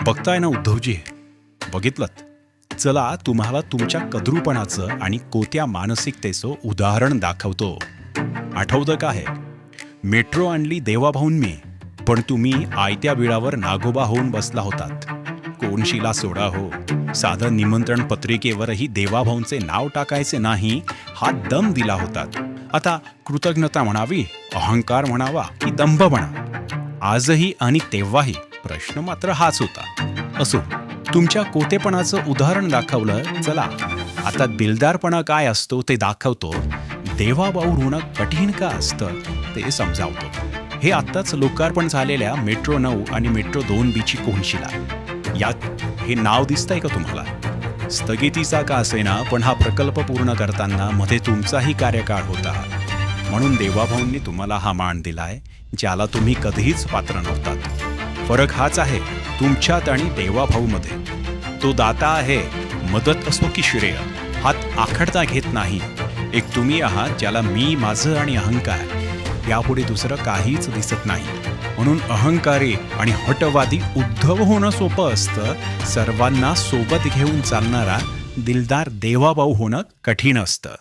बघताय ना उद्धवजी, बघितलत? चला तुम्हाला तुमच्या कद्रूपणाचं आणि कोत्या मानसिकतेचं उदाहरण दाखवतो. आठवतं का हे? मेट्रो आणली देवाभाऊन मी, पण तुम्ही आयत्या बिळावर नागोबा होऊन बसला होतात. कोणशीला सोडा हो, साधं निमंत्रण पत्रिकेवरही देवाभाऊंचे नाव टाकायचे नाही हा दम दिला होतात. आता कृतज्ञता म्हणावी, अहंकार म्हणावा की दंभ म्हणा, आजही आणि तेव्हाही प्रश्न मात्र हाच होता. असो, तुमच्या कोतेपणाचं उदाहरण दाखवलं. चला आता दिलदारपणा काय असतो ते दाखवतो. देवाभाऊ होणं कठीण का असतं ते समजावतो. हे आत्ताच लोकार्पण झालेल्या मेट्रो 9 आणि मेट्रो 2B कोनशिला, यात हे नाव दिसतंय का तुम्हाला? स्थगितीचा का असेना, पण हा प्रकल्प पूर्ण करताना मध्ये तुमचाही कार्यकाळ होता. म्हणून देवाभाऊंनी तुम्हाला हा मान दिलाय, ज्याला तुम्ही कधीच पात्र नव्हतात. फरक हाच आहे तुमच्यात आणि देवाभाऊमध्ये. तो दाता आहे, मदत असो की श्रेय, हात आखडता घेत नाही. एक तुम्ही आहात ज्याला मी, माझं आणि अहंकार यापुढे दुसरं काहीच दिसत नाही. म्हणून अहंकारी आणि हटवादी उद्धव होणं सोपं असतं. सर्वांना सोबत घेऊन चालणारा दिलदार देवाभाऊ होणं कठीण असतं.